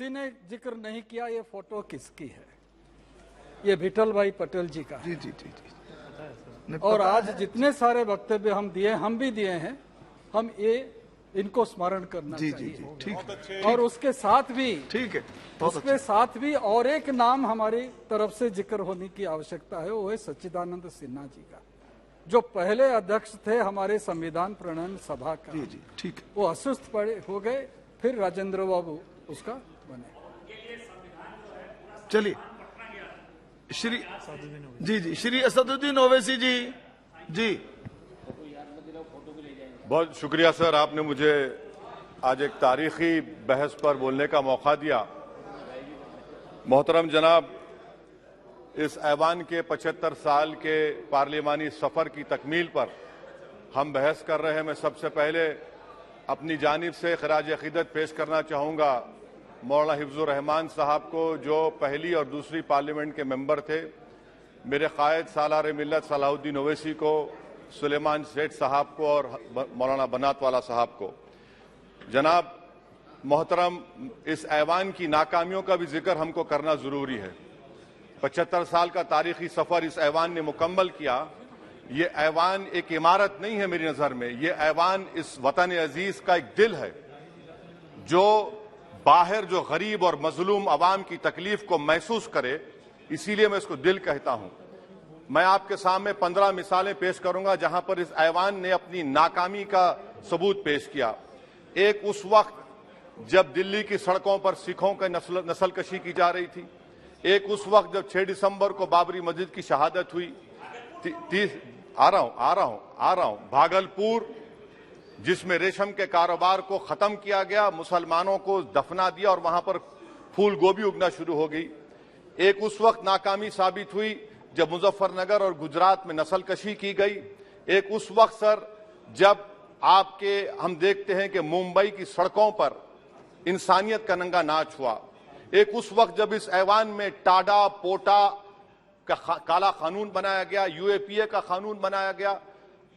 किसी ने जिक्र नहीं किया ये फोटो किसकी है। ये विठल भाई पटेल जी का है। जी। और आज जितने सारे वक्तव्य हम दिए, हम भी दिए हैं, हम ये इनको स्मरण करना चाहिए। ठीक और उसके साथ भी ठीक है, उसके साथ भी और एक नाम हमारी तरफ से जिक्र होने की आवश्यकता है, वो है सच्चिदानंद सिन्हा जी का, जो पहले अध्यक्ष थे हमारे संविधान प्रणयन सभा का। जी ठीक है। वो अस्वस्थ पड़े हो गए, फिर राजेंद्र बाबू उसका बने। चलिए श्री असदुद्दीन ओवैसी जी। बहुत शुक्रिया सर, आपने मुझे आज एक तारीखी बहस पर बोलने का मौका दिया। मोहतरम जनाब, इस ऐवान के 75 साल के पार्लिमानी सफर की तकमील पर हम बहस कर रहे हैं। मैं सबसे पहले अपनी जानिब से खराज अकीदत पेश करना चाहूँगा मौलाना हिफ्जुर रहमान साहब को, जो पहली और दूसरी पार्लियामेंट के मेंबर थे, मेरे कायद सालार मिल्लत सलाहुद्दीन ओवैसी को, सुलेमान सेठ साहब को और मौलाना बनात वाला साहब को। जनाब मोहतरम, इस ऐवान की नाकामियों का भी जिक्र हमको करना जरूरी है। 75 साल का तारीखी सफर इस ऐवान ने मुकम्मल किया। ये ऐवान एक इमारत नहीं है मेरी नजर में, ये ऐवान इस वतन अजीज का एक दिल है, जो बाहर जो गरीब और मजलूम अवाम की तकलीफ को महसूस करे, इसीलिए मैं इसको दिल कहता हूं। मैं आपके सामने 15 मिसालें पेश करूंगा जहां पर इस ऐवान ने अपनी नाकामी का सबूत पेश किया। एक उस वक्त जब दिल्ली की सड़कों पर सिखों की नस्लकशी की जा रही थी। एक उस वक्त जब 6 दिसंबर को बाबरी मस्जिद की शहादत हुई। आ रहा हूं भागलपुर, जिसमें रेशम के कारोबार को खत्म किया गया, मुसलमानों को दफना दिया और वहां पर फूल गोभी उगना शुरू हो गई। एक उस वक्त नाकामी साबित हुई जब मुजफ्फरनगर और गुजरात में नस्लकशी की गई। एक उस वक्त सर जब हम देखते हैं कि मुंबई की सड़कों पर इंसानियत का नंगा नाच हुआ। एक उस वक्त जब इस ऐवान में टाडा पोटा का काला कानून बनाया गया, यूएपीए का कानून बनाया गया,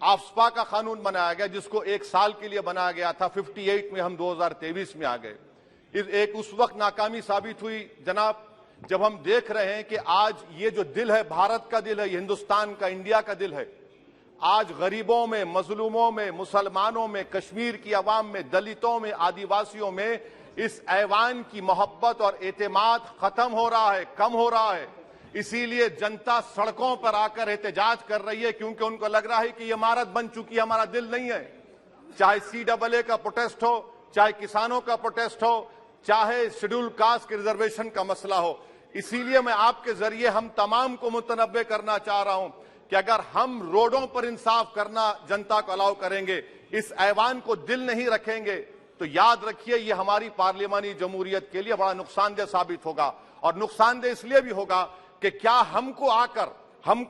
आफ्सपा का कानून बनाया गया, जिसको 1 साल के लिए बनाया गया था। 58 में हम 2023 में आ गए। एक उस वक्त नाकामी साबित हुई जनाब, जब हम देख रहे हैं कि आज ये जो दिल है, भारत का दिल है, हिंदुस्तान का, इंडिया का दिल है, आज गरीबों में, मजलूमों में, मुसलमानों में, कश्मीर की अवाम में, दलितों में, आदिवासियों में इस ऐवान की मोहब्बत और एतमाद खत्म हो रहा है, कम हो रहा है। इसीलिए जनता सड़कों पर आकर एहतजाज कर रही है, क्योंकि उनको लग रहा है कि ये इमारत बन चुकी है, हमारा दिल नहीं है। चाहे CAA का प्रोटेस्ट हो, चाहे किसानों का प्रोटेस्ट हो, चाहे शेड्यूल कास्ट के रिजर्वेशन का मसला हो। इसीलिए मैं आपके जरिए हम तमाम को मुतनब्बे करना चाह रहा हूं कि अगर हम रोडों पर इंसाफ करना जनता को अलाउ करेंगे, इस ऐवान को दिल नहीं रखेंगे, तो याद रखिए ये हमारी पार्लियामानी जमहूरियत के लिए बड़ा नुकसानदेह साबित होगा। और नुकसानदेह इसलिए भी होगा कि क्या हमको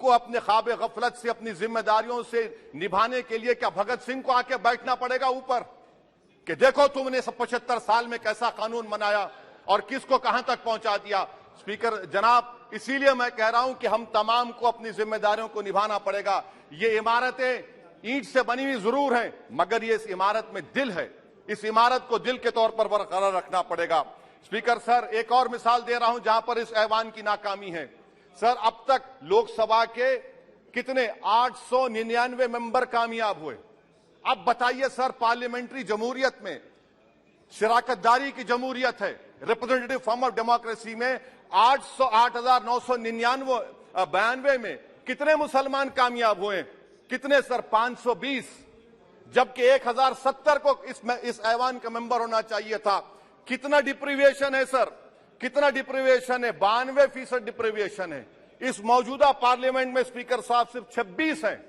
अपने ख्वाब गफलत से, अपनी जिम्मेदारियों से निभाने के लिए क्या भगत सिंह को आके बैठना पड़ेगा ऊपर कि देखो तुमने 75 साल में कैसा कानून बनाया और किसको कहां तक पहुंचा दिया। स्पीकर जनाब, इसीलिए मैं कह रहा हूं कि हम तमाम को अपनी जिम्मेदारियों को निभाना पड़ेगा। ये इमारतें ईंट से बनी हुई जरूर हैं, मगर ये इस इमारत में दिल है। इस इमारत को दिल के तौर पर बरकरार रखना पड़ेगा। स्पीकर सर, एक और मिसाल दे रहा हूं जहां पर इस ऐवान की नाकामी है। सर, अब तक लोकसभा के कितने 899 मेंबर कामयाब हुए। अब बताइए सर, पार्लियामेंट्री जमहूरियत में शराकतदारी की जमहूरियत है, रिप्रेजेंटेटिव फॉर्म ऑफ डेमोक्रेसी में 8,992 में कितने मुसलमान कामयाब हुए? कितने सर? 520, जबकि 1070 को इस ऐवान का मेंबर होना चाहिए था। कितना डिप्रीविएशन है सर? कितना डिप्रीविएशन है? 92% डिप्रीविएशन है। इस मौजूदा पार्लियामेंट में स्पीकर साहब सिर्फ 26 हैं,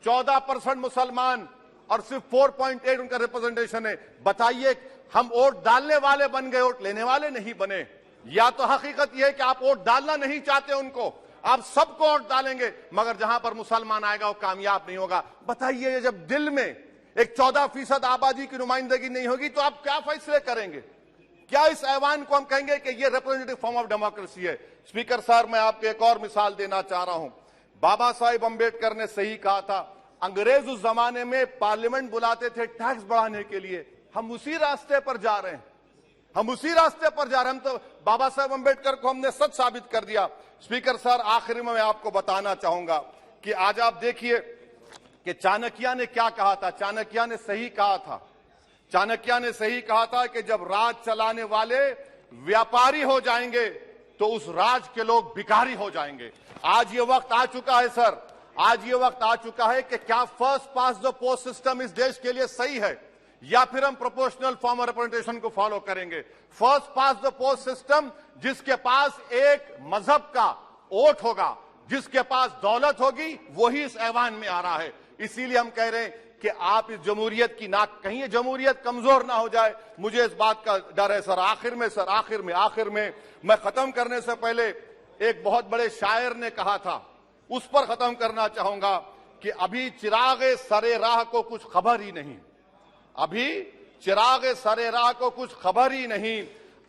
14% मुसलमान और सिर्फ 4.8 उनका रिप्रेजेंटेशन है। बताइए, हम वोट डालने वाले बन गए, वोट लेने वाले नहीं बने। या तो हकीकत यह है कि आप वोट डालना नहीं चाहते उनको, आप सबको वोट डालेंगे, मगर जहां पर मुसलमान आएगा वो कामयाब नहीं होगा। बताइए, जब दिल में एक 14% आबादी की नुमाइंदगी नहीं होगी तो आप क्या फैसले करेंगे? क्या इस ऐवान को हम कहेंगे कि ये रिप्रेजेंटेटिव फॉर्म ऑफ डेमोक्रेसी है? स्पीकर साहब, मैं आपको एक और मिसाल देना चाह रहा हूं। बाबा साहेब अंबेडकर ने सही कहा था, अंग्रेज उस जमाने में पार्लियामेंट बुलाते थे टैक्स बढ़ाने के लिए, हम उसी रास्ते पर जा रहे हैं। हम उसी रास्ते पर जा रहे हैं। हम तो बाबा साहब अम्बेडकर को हमने सच साबित कर दिया। स्पीकर सर, आखिर में मैं आपको बताना चाहूंगा कि आज आप देखिए कि चाणक्य ने क्या कहा था। चाणक्य ने सही कहा था। चाणक्य ने सही कहा था कि जब राज चलाने वाले व्यापारी हो जाएंगे तो उस राज के लोग भिखारी हो जाएंगे। आज ये वक्त आ चुका है सर, आज ये वक्त आ चुका है कि क्या first pass the post system इस देश के लिए सही है या फिर हम प्रोपोर्शनल फॉर्म ऑफ रिप्रेजेंटेशन को फॉलो करेंगे। First pass the post system, जिसके पास एक मजहब का वोट होगा, जिसके पास दौलत होगी, वही इस ऐवान में आ रहा है। इसीलिए हम कह रहे हैं कि आप इस जमहूरियत की नाक, कहीं ये जमहूरियत कमजोर ना हो जाए, मुझे इस बात का डर है सर। आखिर में मैं खत्म करने से पहले एक बहुत बड़े शायर ने कहा था, उस पर खत्म करना चाहूंगा कि अभी चिरागे सरे राह को कुछ खबर ही नहीं, अभी चिरागे सरे राह को कुछ खबर ही नहीं,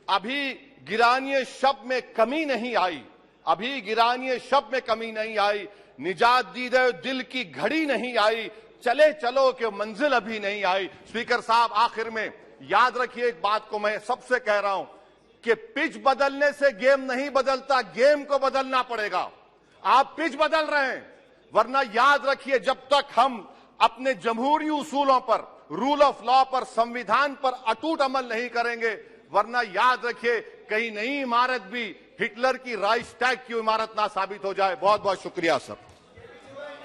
अभी गिरानिए शब में कमी नहीं आई, अभी गिरानिए शब में कमी नहीं आई, निजात दीदे दिल की घड़ी नहीं आई, चले चलो कि मंजिल अभी नहीं आई। स्पीकर साहब, आखिर में याद रखिए एक बात को मैं सबसे कह रहा हूं कि पिच बदलने से गेम नहीं बदलता, गेम को बदलना पड़ेगा। आप पिच बदल रहे हैं, वरना याद रखिए जब तक हम अपने जमहूरी उसूलों पर, रूल ऑफ लॉ पर, संविधान पर अटूट अमल नहीं करेंगे, वरना याद रखिए कहीं नई इमारत भी हिटलर की राइक्सटैग की इमारत ना साबित हो जाए। बहुत बहुत शुक्रिया सर।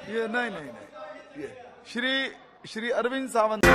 ये नहीं, ये श्री अरविंद सावंत।